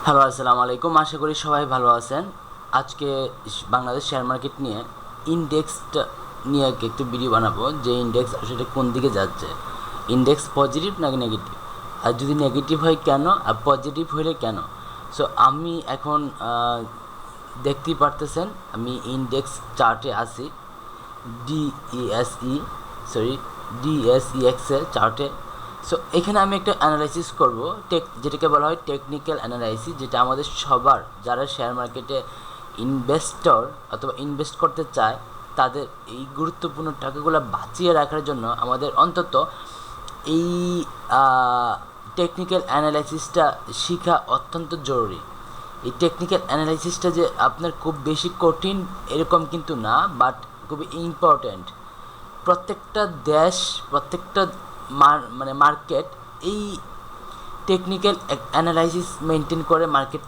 Hello, আসসালামু আলাইকুম। আশা করি সবাই ভালো আছেন। আজকে বাংলাদেশ শেয়ার মার্কেট নিয়ে ইন্ডেক্সটা নিয়ে একটু ভিডিও বানাবো, যে ইন্ডেক্স আসলে কোন দিকে যাচ্ছে, ইন্ডেক্স পজিটিভ নাকি নেগেটিভ, আর যদি নেগেটিভ হয় কেন, আর পজিটিভ হলে কেন। সো আমি এখন দেখতেই পারতেছেন আমি ইন্ডেক্স চার্টে আছি, ডিইএসই সরি ডিএসইএক্সের চার্টে। সো এখানে আমি একটা অ্যানালাইসিস করব, যেটাকে বলা হয় টেকনিক্যাল অ্যানালাইসিস, যেটা আমাদের সবার যারা শেয়ার মার্কেটে ইনভেস্টর অথবা ইনভেস্ট করতে চায় তাদের এই গুরুত্বপূর্ণ টাকাগুলো বাঁচিয়ে রাখার জন্য আমাদের অন্তত এই টেকনিক্যাল অ্যানালাইসিসটা শেখা অত্যন্ত জরুরি। এই টেকনিক্যাল অ্যানালাইসিসটা যে আপনার খুব বেশি কঠিন এরকম কিন্তু না, বাট খুবই ইম্পর্ট্যান্ট। প্রত্যেকটা দেশ, প্রত্যেকটা মার্কেট এই টেকনিক্যাল অ্যানালাইসিস মেনটেন করে মার্কেট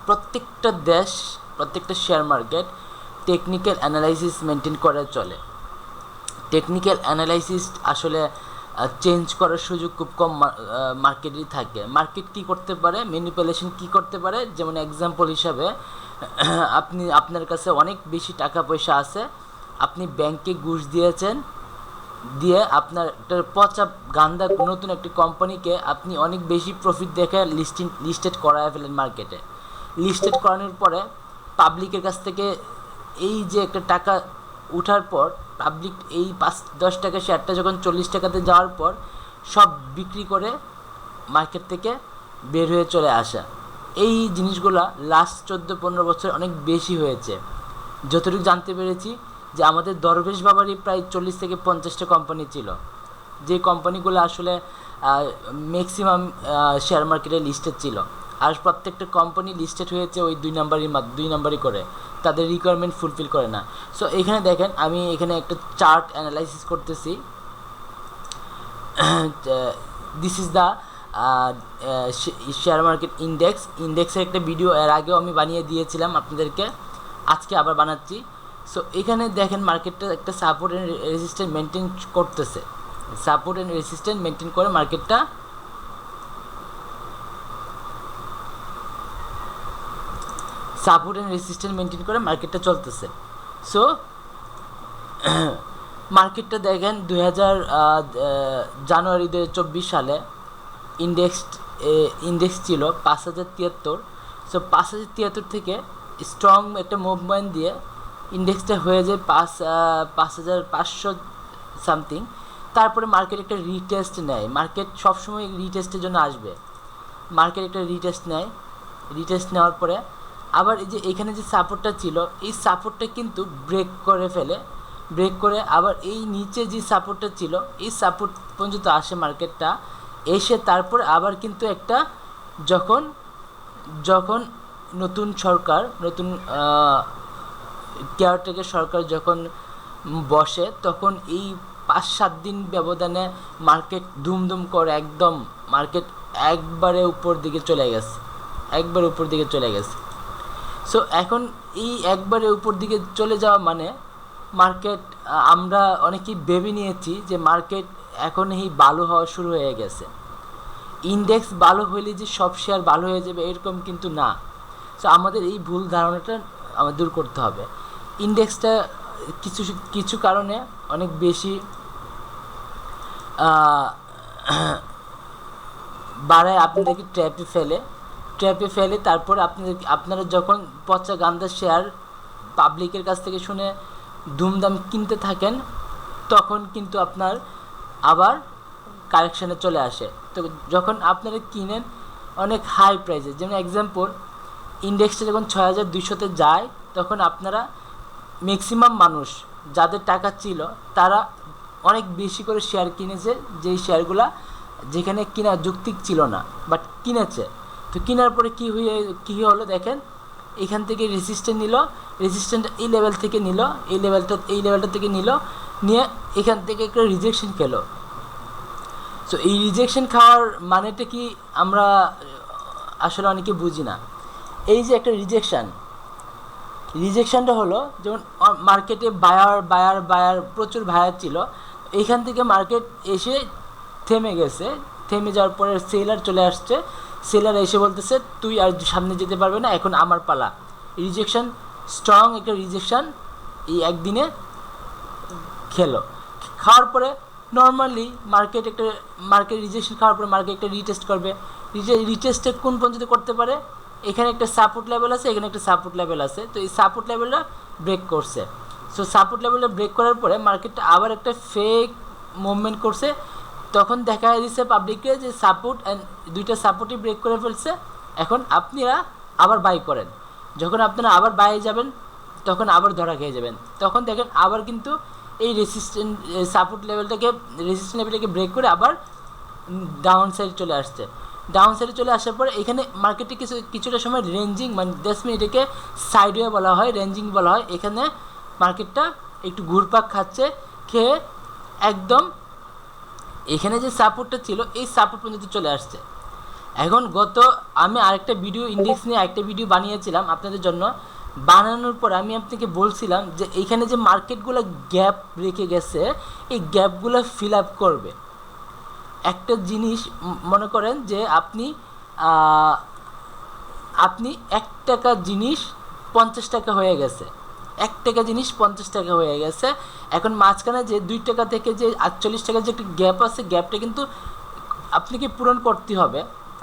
প্রত্যেকটা দেশ, প্রত্যেকটা share market technical analysis maintain করে চলে। টেকনিক্যাল অ্যানালাইসিস আসলে চেঞ্জ করার সুযোগ খুব কম মার্কেটেই থাকে। মার্কেট কী করতে পারে, ম্যানিপুলেশন কী করতে পারে, যেমন এক্সাম্পল হিসাবে আপনার কাছে অনেক বেশি টাকা পয়সা আছে, আপনি ব্যাংকে ঘুষ দিয়েছেন, দিয়ে আপনার একটা পচা গান্দা নতুন একটি কোম্পানিকে আপনি অনেক বেশি প্রফিট দেখে লিস্টেড করায় ফেলেন মার্কেটে। লিস্টেড করানোর পরে পাবলিকের কাছ থেকে এই যে একটা টাকা উঠার পর পাবলিক এই 5-10 টাকা শেয়ারটা যখন 40 টাকাতে যাওয়ার পর সব বিক্রি করে মার্কেট থেকে বের হয়ে চলে আসা, এই জিনিসগুলা লাস্ট 14-15 বছর অনেক বেশি হয়েছে। যতটুকু জানতে পেরেছি যে আমাদের দরবেশ বাবারই প্রায় 40-50টা কোম্পানি ছিল, যে কোম্পানিগুলো আসলে ম্যাক্সিমাম শেয়ার মার্কেটে লিস্টেড ছিল। আর প্রত্যেকটা কোম্পানি লিস্টেড হয়েছে ওই দুই নাম্বারই করে, তাদের রিকোয়ারমেন্ট ফুলফিল করে না। সো এখানে দেখেন আমি এখানে একটা চার্ট অ্যানালাইসিস করতেছি। This is the share market ইন্ডেক্সের একটা ভিডিও এর আগেও আমি বানিয়ে দিয়েছিলাম আপনাদেরকে, আজকে আবার বানাচ্ছি। সো এখানে দেখেন মার্কেটটা একটা সাপোর্ট অ্যান্ড রেজিস্ট্যান্স মেনটেন করতেছে, সাপোর্ট অ্যান্ড রেজিস্ট্যান্স মেনটেন করে মার্কেটটা চলতেছে। সো মার্কেটটা দেখেন জানুয়ারি 2024 সালে ইন্ডেক্স ছিল 5073। সো 5073 থেকে স্ট্রং একটা মুভমেন্ট দিয়ে ইন্ডেক্সটা হয়ে যায় 5500 সামথিং। তারপরে মার্কেট একটা রিটেস্ট নেয়, মার্কেট সবসময় রিটেস্টের জন্য আসবে, মার্কেট একটা রিটেস্ট নেওয়ার পরে আবার এই যে এখানে যে সাপোর্টটা ছিল এই সাপোর্টটা কিন্তু ব্রেক করে আবার এই নিচে যে সাপোর্টটা ছিল এই সাপোর্ট পর্যন্ত আসে মার্কেটটা, এসে তারপর আবার কিন্তু একটা যখন নতুন কেয়ারটেকার সরকার যখন বসে, তখন এই 5-7 দিন ব্যবধানে মার্কেট ধুমধুম করে একদম মার্কেট একবারে উপর দিকে চলে গেছে। সো এখন এই একবারে উপর দিকে চলে যাওয়া মানে মার্কেট, আমরা অনেকেই ভেবে নিয়েছি যে মার্কেট এখন এই ভালো হওয়া শুরু হয়ে গেছে। ইন্ডেক্স ভালো হলে যে সব শেয়ার ভালো হয়ে যাবে এরকম কিন্তু না। সো আমাদের এই ভুল ধারণাটা আমাদের দূর করতে হবে। ইন্ডেক্সটা কিছু কারণে অনেক বেশি বাড়ায়, আপনাদেরকে ট্র্যাপে ফেলে তারপরে আপনারা যখন পচা গান্দা শেয়ার পাবলিকের কাছ থেকে শুনে ধুমধাম কিনতে থাকেন, তখন কিন্তু আপনার আবার কারেকশানে চলে আসে। তো যখন আপনারা কিনেন অনেক হাই প্রাইসে, যেমন এক্সাম্পল ইন্ডেক্সটা যখন 6200-তে যায়, তখন আপনারা ম্যাক্সিমাম মানুষ যাদের টাকা ছিল তারা অনেক বেশি করে শেয়ার কিনেছে, যেই শেয়ারগুলা যেখানে কিনা যৌক্তিক ছিল না, বাট কিনেছে। তো কেনার পরে কী হলো দেখেন, এখান থেকে রেজিস্ট্যান্ট এই লেভেল থেকে এই লেভেলটা থেকে নিয়ে এখান থেকে একটা রিজেকশন খেলো। সো এই রিজেকশন খাওয়ার মানেটা কি আমরা আসলে অনেকে বুঝি না। এই যে একটা রিজেকশনটা হলো, যেমন মার্কেটে বায়ার প্রচুর বায়ার ছিল, এইখান থেকে মার্কেট এসে থেমে যাওয়ার পরে সেলার চলে আসছে, সেলার এসে বলতেছে তুই আর সামনে যেতে পারবে না, এখন আমার পালা। রিজেকশন, স্ট্রং একটা রিজেকশন এই একদিনে খেলো। খাওয়ার পরে নর্মালি মার্কেট রিজেকশন খাওয়ার পরে মার্কেট একটা রিটেস্ট করবে। রিটেস্টে কোন পর্যন্ত করতে পারে, এখানে একটা সাপোর্ট লেভেল আছে, এখানে একটা সাপোর্ট লেভেল আছে, তো এই সাপোর্ট লেভেলটা ব্রেক করছে। সো সাপোর্ট লেভেলটা ব্রেক করার পরে মার্কেটটা আবার একটা ফেক মুভমেন্ট করছে। তখন দেখা দিচ্ছে পাবলিককে যে সাপোর্ট অ্যান্ড দুইটা সাপোর্টই ব্রেক করে ফেলছে, এখন আপনারা আবার বাই করেন। যখন আপনারা আবার বাইরে যাবেন তখন আবার ধরা খেয়ে যাবেন। তখন দেখেন আবার কিন্তু এই সাপোর্ট লেভেলটাকে ব্রেক করে আবার ডাউন সাইড চলে আসছে। ডাউন সাইডে চলে আসার পর এখানে মার্কেটে কিছুটা সময় রেঞ্জিং, মানে 10 মিনিটকে সাইডওয়ে বলা হয়, রেঞ্জিং বলা হয়। এখানে মার্কেটটা একটু ঘুরপাক খাচ্ছে, খেয়ে একদম এখানে যে সাপোর্টটা ছিল এই সাপোর্ট পর্যন্ত চলে আসছে। এখন আমি আরেকটা ভিডিও ইন্ডেক্স নিয়ে আরেকটা ভিডিও বানিয়েছিলাম আপনাদের জন্য। বানানোর পর আমি আপনাকে বলছিলাম যে এইখানে যে মার্কেটগুলো গ্যাপ রেখে গেছে এই গ্যাপগুলো ফিল আপ করবে। একটা জিনিস মনে করেন যে আপনি 1 টাকা জিনিস 50 টাকা হয়ে গেছে, 1 টাকা জিনিস 50 টাকা হয়ে গেছে। এখন মাঝখানে যে 2 টাকা থেকে যে 48 টাকার যে একটা গ্যাপ আছে, গ্যাপটা কিন্তু আপনাকে পূরণ করতে হবে।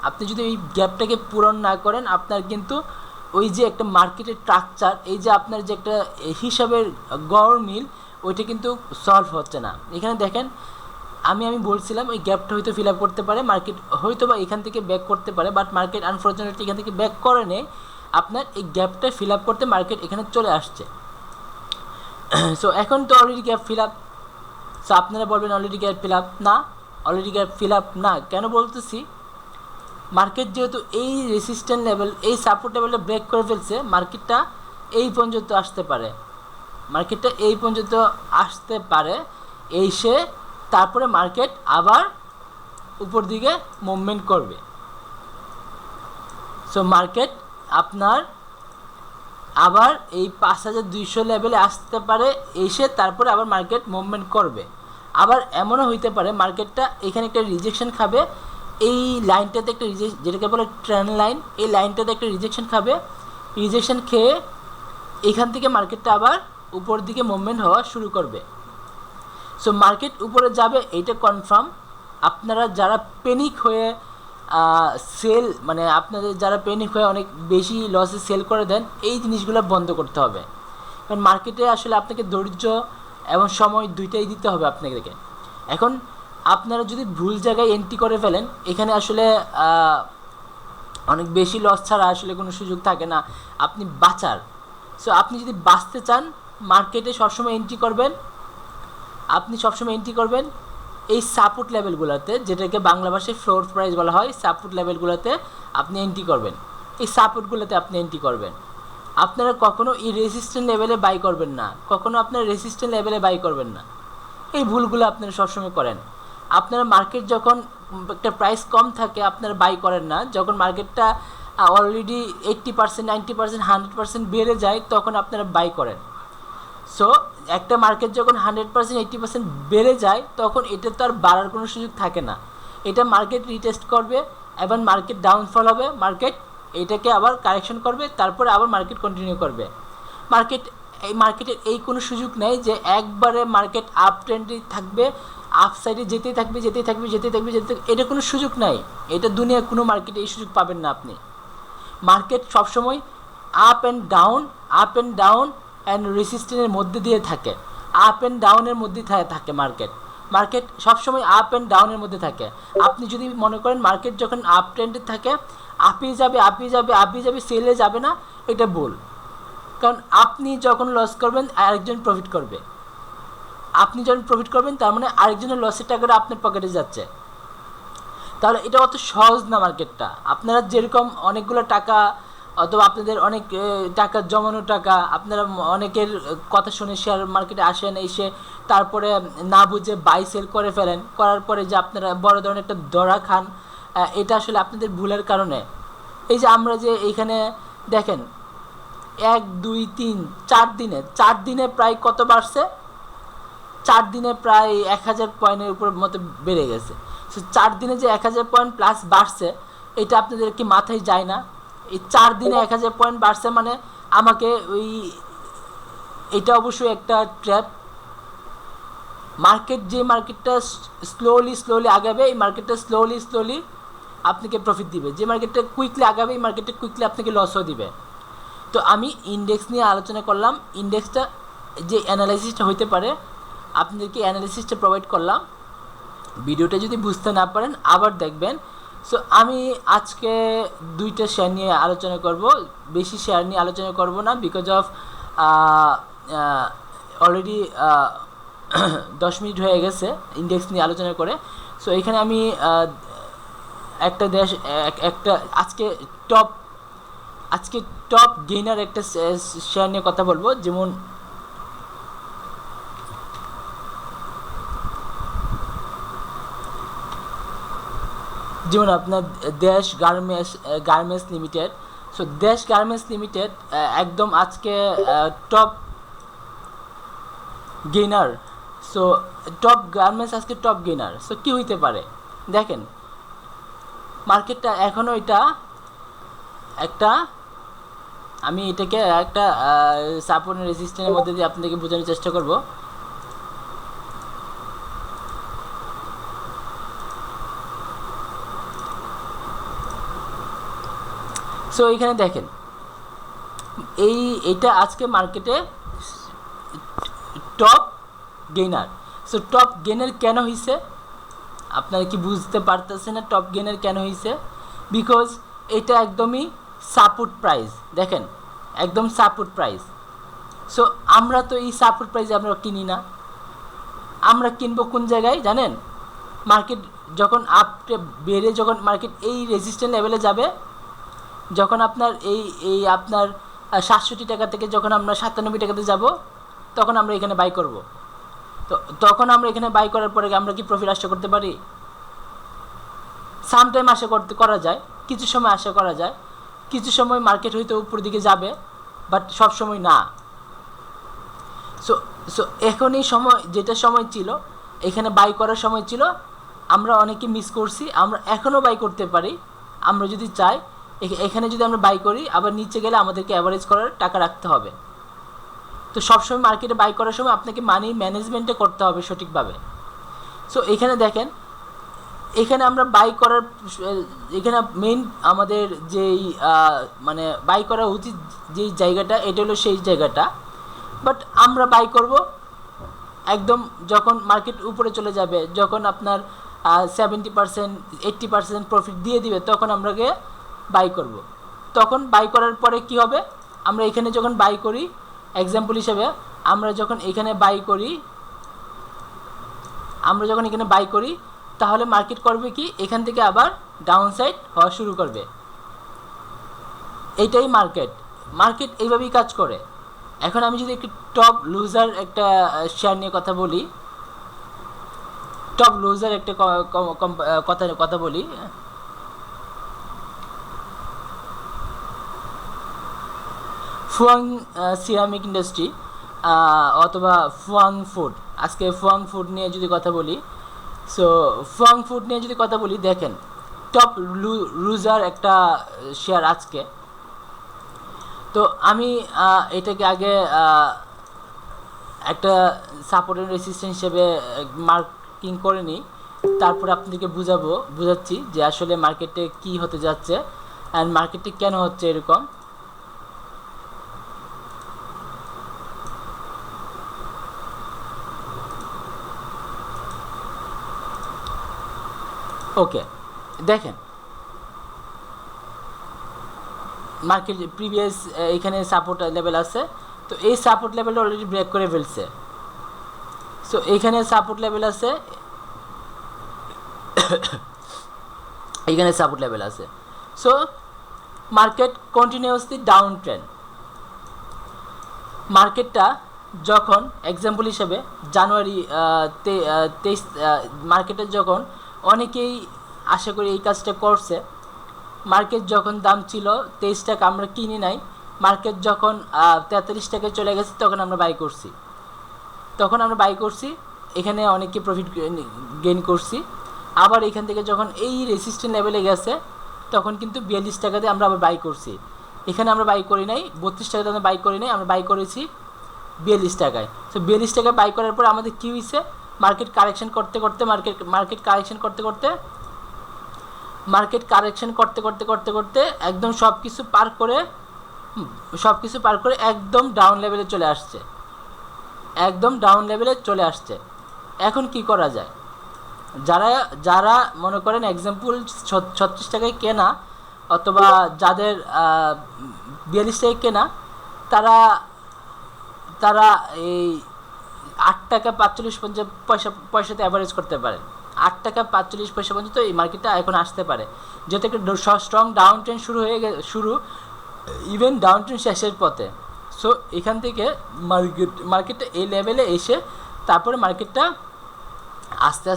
আপনি যদি এই গ্যাপটাকে পূরণ না করেন আপনার কিন্তু ওই যে একটা মার্কেটের স্ট্রাকচার, এই যে আপনার যে একটা হিসাবের গড়মিল, ওইটা কিন্তু সলভ হচ্ছে না। এখানে দেখেন আমি বলছিলাম ওই গ্যাপটা হয়তো ফিল আপ করতে পারে মার্কেট, হয়তো বা এখান থেকে ব্যাক করতে পারে, বাট মার্কেট আনফর্চুনেটলি এখান থেকে ব্যাক করে নেই। আপনার এই গ্যাপটা ফিল আপ করতে মার্কেট এখানে চলে আসছে। সো এখন তো already gap fill up. So আপনারা বলবেন অলরেডি গ্যাপ ফিল আপ না, অলরেডি গ্যাপ ফিল আপ না। কেন বলতেছি, মার্কেট যেহেতু এই রেসিস্ট্যান্ট লেভেল, এই সাপোর্ট লেভেলটা ব্রেক করে ফেলছে, মার্কেটটা এই পর্যন্ত আসতে পারে, এসে তারপরে মার্কেট আবার উপর দিকে মুভমেন্ট করবে। সো মার্কেট আপনার আবার এই 5200 লেভেলে আসতে পারে, এসে তারপরে আবার মার্কেট মুভমেন্ট করবে। আবার এমনও হইতে পারে মার্কেটটা এখানে একটা রিজেকশন খাবে, এই লাইনটাতে একটা যেটাকে বলে ট্রেন্ড লাইন, এই লাইনটাতে একটা রিজেকশন খাবে, রিজেকশন খেয়ে এখান থেকে মার্কেটটা আবার উপর দিকে মুভমেন্ট হওয়া শুরু করবে। সো মার্কেট উপরে যাবে এইটা কনফার্ম। আপনারা যারা প্যানিক হয়ে আপনাদের যারা প্যানিক হয়ে অনেক বেশি লসে সেল করে দেন, এই জিনিসগুলো বন্ধ করতে হবে। কারণ মার্কেটে আসলে আপনাকে ধৈর্য এবং সময় দুইটাই দিতে হবে আপনাদেরকে। এখন আপনারা যদি ভুল জায়গায় এন্ট্রি করে ফেলেন, এখানে আসলে অনেক বেশি লস ছাড়া আসলে কোনো সুযোগ থাকে না আপনি বাঁচার। সো আপনি যদি বাঁচতে চান মার্কেটে সবসময় এন্ট্রি করবেন, এই সাপোর্ট লেভেলগুলোতে, যেটাকে বাংলা ভাষায় ফ্লোর প্রাইস বলা হয়, সাপোর্ট লেভেলগুলোতে আপনি এন্ট্রি করবেন, এই সাপোর্টগুলোতে আপনি এন্ট্রি করবেন। আপনারা কখনো এই রেজিস্ট্যান্ট লেভেলে বাই করবেন না, এই ভুলগুলো আপনারা সবসময় করেন। আপনারা মার্কেট যখন একটা প্রাইস কম থাকে আপনারা বাই করেন না, যখন মার্কেটটা অলরেডি 80%, 90%, 100% বেড়ে যায় তখন আপনারা বাই করেন। সো একটা মার্কেট যখন 100%, 80% বেড়ে যায় তখন এটা তো আর বাড়ার কোনো সুযোগ থাকে না, এটা মার্কেট রিটেস্ট করবে, এবং মার্কেট ডাউনফল হবে, মার্কেট এটাকে আবার কারেকশন করবে, তারপরে আবার মার্কেট কন্টিনিউ করবে। মার্কেটের এই কোনো সুযোগ নেই যে একবারে মার্কেট আপ ট্রেন্ডে থাকবে, আপ সাইডে যেতেই থাকবে, এটা কোনো সুযোগ নাই। এটা দুনিয়ার কোনো মার্কেটে এই সুযোগ পাবেন না আপনি। মার্কেট সবসময় আপ অ্যান্ড ডাউন অ্যান্ড রেসিস্ট্যান্সের মধ্যে দিয়ে থাকে, আপ অ্যান্ড ডাউনের মধ্যে থাকে মার্কেট সবসময় আপ অ্যান্ড ডাউনের মধ্যে থাকে। আপনি যদি মনে করেন মার্কেট যখন আপ ট্রেন্ডে থাকে আপই যাবে, সেলে যাবে না, এটা ভুল। কারণ আপনি যখন লস করবেন আরেকজন প্রফিট করবে, তার মানে আরেকজনের লসের টাকাটা আপনার পকেটে যাচ্ছে। তাহলে এটা অত সহজ না মার্কেটটা। আপনারা যেরকম অনেকগুলো টাকা অথবা আপনাদের অনেক টাকা জমানো টাকা, আপনারা অনেকের কথা শুনে শেয়ার মার্কেটে আসেন, এসে তারপরে না বুঝে বাই সেল করে ফেলেন, করার পরে যে আপনারা বড় ধরনের একটা দড়া খান, এটা আসলে আপনাদের ভুলের কারণে। এই যে আমরা যে এইখানে দেখেন 1, 2, 3, 4 দিনে প্রায় কত বাড়ছে, 4 দিনে প্রায় 1000 পয়েন্টের উপর মতো বেড়ে গেছে। সো 4 দিনে যে 1000 পয়েন্ট প্লাস বাড়ছে, এটা আপনাদেরকে মাথায় যায় না। এই 4 দিনে 1000 পয়েন্ট বাড়ছে মানে আমাকে ওই এটা অবশ্যই একটা ট্র্যাপ। মার্কেটটা স্লোলি আগাবে, এই মার্কেটটা স্লোলি আপনাকে প্রফিট দিবে। যে মার্কেটটা কুইকলি আগাবে এই মার্কেটটা কুইকলি আপনাকে লসও দিবে। তো আমি ইন্ডেক্স নিয়ে আলোচনা করলাম, ইন্ডেক্সটা যে অ্যানালাইসিসটা হইতে পারে আপনাদেরকে অ্যানালাইসিসটা প্রোভাইড করলাম। ভিডিওটা যদি বুঝতে না পারেন আবার দেখবেন। সো আমি আজকে 2টা শেয়ার নিয়ে আলোচনা করব, বেশি শেয়ার নিয়ে আলোচনা করব না, বিকজ অফ অলরেডি 10 মিনিট হয়ে গেছে ইন্ডেক্স নিয়ে আলোচনা করে। সো এখানে আমি একটা আজকে টপ গেইনার একটা শেয়ার নিয়ে কথা বলবো। যেমন আপনার দেশ গার্মেন্টস লিমিটেড। সো দেশ গার্মেন্টস লিমিটেড একদম আজকে top gainer. So top garments আজকে টপ গেইনার। সো কী হইতে পারে দেখেন, মার্কেটটা এখনও আমি এটাকে একটা সাপোর্ট রেজিস্ট্যান্সের মধ্যে দিয়ে আপনাদেরকে বোঝানোর চেষ্টা করব। সো এখানে দেখেন এটা আজকে মার্কেটে top gainer. So top gainer কেন হয়েছে আপনারা কি বুঝতে পারতেছেন না? টপ গেইনার কেন হয়েছে? বিকজ এটা একদমই সাপোর্ট প্রাইস, দেখেন একদম সাপোর্ট প্রাইস। সো আমরা তো এই সাপোর্ট প্রাইসে আমরা কিনি না, আমরা কিনবো কোন জায়গায় জানেন? মার্কেট যখন বেড়ে যখন মার্কেট এই রেজিস্ট্যান্স লেভেলে যাবে, যখন আপনার আপনার 67 টাকা থেকে যখন আমরা 97 টাকাতে যাব, তখন আমরা এখানে বাই করব। তো তখন আমরা এখানে বাই করার পরে আমরা কি প্রফিট আশা করতে পারি? সামটাইম আশা করা যায়, কিছু সময় আশা করা যায়, কিছু সময় মার্কেট হয়তো উপর দিকে যাবে, বাট সব সময় না। সো এখন এই সময় যেটা সময় ছিল, এখানে বাই করার সময় ছিল, আমরা অনেকে মিস করছি। আমরা এখনও বাই করতে পারি আমরা যদি চাই। এখানে যদি আমরা বাই করি, আবার নিচে গেলে আমাদেরকে অ্যাভারেজ করার টাকা রাখতে হবে। তো সবসময় মার্কেটে বাই করার সময় আপনাকে মানি ম্যানেজমেন্টে করতে হবে সঠিকভাবে। সো এখানে দেখেন, এখানে আমরা বাই করার এখানে মেইন আমাদের যেই মানে বাই করা উচিত যেই জায়গাটা, এটা হলো সেই জায়গাটা। বাট আমরা বাই করব একদম যখন মার্কেট উপরে চলে যাবে, যখন আপনার 70% 80% প্রফিট দিয়ে দিবে, তখন আমরা গিয়ে বাই করব। তখন বাই করার পরে কি হবে, আমরা এখানে যখন বাই করি, এক্সাম্পল হিসেবে আমরা যখন এখানে বাই করি, তাহলে মার্কেট করবে কি, এখান থেকে আবার ডাউন সাইড হওয়া শুরু করবে। এইটাই মার্কেট এইভাবেই কাজ করে। এখন আমি যদি একটু টপ লুজার একটা শেয়ার নিয়ে কথা বলি, কথা বলি। ফুয়াং সিরামিক ইন্ডাস্ট্রি অথবা ফুয়াং ফুড। আজকে ফুয়াং ফুড নিয়ে যদি কথা বলি, সো ফুয়াং ফুড নিয়ে যদি কথা বলি, দেখেন টপ লুজার একটা শেয়ার আজকে। তো আমি এটাকে আগে একটা সাপোর্ট এন্ড রেজিস্ট্যান্স হিসেবে মার্কিং করে নিই, তারপরে আপনাদেরকে বুঝাচ্ছি যে আসলে মার্কেটে কি হতে যাচ্ছে অ্যান্ড মার্কেটে কেন হচ্ছে এরকম। ওকে, দেখেন মার্কেট প্রিভিয়াস এখানে সাপোর্ট লেভেল আছে, তো এই সাপোর্ট লেভেলটা অলরেডি ব্রেক করে ফেলছে। সো এইখানে সাপোর্ট লেভেল আছে, এইখানে সাপোর্ট লেভেল আছে। So market continuously down trend. মার্কেটটা যখন এক্সাম্পল হিসেবে জানুয়ারি 23 মার্কেটে যখন অনেকেই আশা করি এই কাজটা করছে, মার্কেট যখন দাম ছিল 23 টাকা, আমরা কিনি নাই। মার্কেট যখন 43 টাকায় চলে গেছে, তখন আমরা বাই করছি। এখানে অনেকে প্রফিট গেইন করছি। আবার এখান থেকে যখন এই রেজিস্ট্যান্স লেভেলে গেছে, তখন কিন্তু 42 টাকা দিয়ে আমরা আবার বাই করছি। এখানে আমরা বাই করি নাই 32 টাকাতে, আমরা বাই করি নাই, আমরা বাই করেছি 42 টাকায়। তো 42 টাকায় বাই করার পর আমাদের কী হয়েছে, মার্কেট কারেকশন করতে করতে একদম সব কিছু পার করে একদম ডাউন লেভেলে চলে আসছে। এখন কি করা যায়? যারা মনে করেন এক্সাম্পল 36 টাকায় কেনা অথবা যাদের 42 টাকায় কেনা, তারা এই 8 টাকা 45 পয়সাতে অ্যাভারেজ করতে পারেন। 8 টাকা 45 পয়সা পর্যন্ত এই মার্কেটটা এখন আসতে পারে, যেহেতু একটা strong down trend even down trend শেষের পথে। সো এখান থেকে মার্কেটটা এই লেভেলে এসে তারপরে মার্কেটটা আস্তে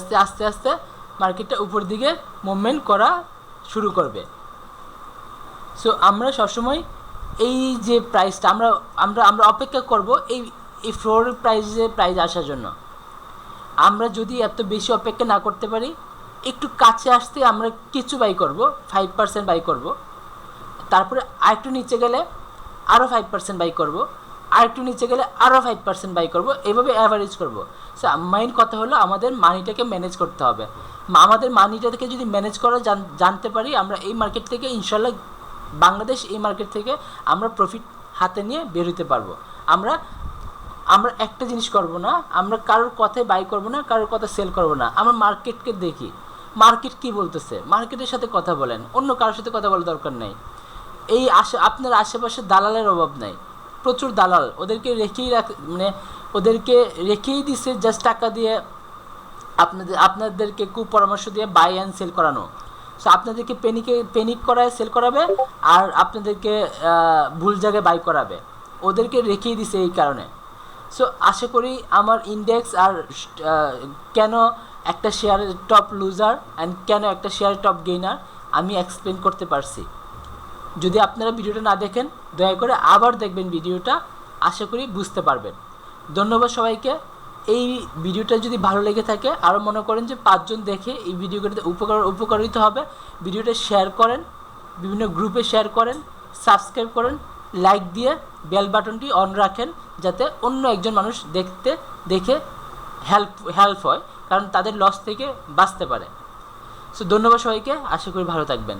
আস্তে মার্কেটটা উপর দিকে মুভমেন্ট করা শুরু করবে। সো আমরা সবসময় এই যে প্রাইসটা আমরা অপেক্ষা করব এই ফ্লোর প্রাইস আসার জন্য। আমরা যদি এত বেশি অপেক্ষা না করতে পারি, একটু কাছে আসতে আমরা কিছু বাই করব, 5% বাই করব, তারপরে আরেকটু নিচে গেলে আরও 5% বাই করব, আরেকটু নিচে গেলে আরও 5% বাই করব, এভাবে অ্যাভারেজ করব। সো মেইন কথা হলো আমাদের মানিটাকে ম্যানেজ করতে হবে। আমাদের মানিটাকে যদি ম্যানেজ করা জানতে পারি, আমরা এই মার্কেট থেকে ইনশাল্লাহ বাংলাদেশ এই মার্কেট থেকে আমরা প্রফিট হাতে নিয়ে বের হতে পারবো। আমরা একটা জিনিস করব না, আমরা কারোর কথায় বাই করব না, কারোর কথা সেল করব না। আমরা মার্কেটকে দেখি, মার্কেট কি বলতেছে, মার্কেটের সাথে কথা বলেন, অন্য কারোর সাথে কথা বলার দরকার নেই। আপনার আশেপাশে দালালের অভাব নাই, প্রচুর দালাল, ওদেরকে রেখেই দিচ্ছে জাস্ট টাকা দিয়ে আপনাদেরকে কুপরামর্শ দিয়ে বাই অ্যান্ড সেল করানো। সো আপনাদেরকে প্যানিক করায় সেল করাবে, আর আপনাদেরকে ভুল জায়গায় বাই করাবে, ওদেরকে রেখেই দিছে এই কারণে। সো আশা করি আমার ইন্ডেক্স আর কেন একটা শেয়ারের টপ লুজার অ্যান্ড কেন একটা শেয়ারের টপ গেইনার আমি এক্সপ্লেন করতে পারছি। যদি আপনারা ভিডিওটা না দেখেন, দয়া করে আবার দেখবেন ভিডিওটা, আশা করি বুঝতে পারবেন। ধন্যবাদ সবাইকে। এই ভিডিওটা যদি ভালো লেগে থাকে, আরও মনে করেন যে 5 জন দেখে এই ভিডিওটাতে উপকারিত হবে, ভিডিওটা শেয়ার করেন, বিভিন্ন গ্রুপে শেয়ার করেন, সাবস্ক্রাইব করেন, লাইক দিয়ে বেল বাটনটি অন রাখেন, যাতে অন্য একজন মানুষ দেখে হেল্প হয়, কারণ তাদের লস থেকে বাঁচতে পারে। সো ধন্যবাদ সবাইকে, আশা করি ভালো থাকবেন।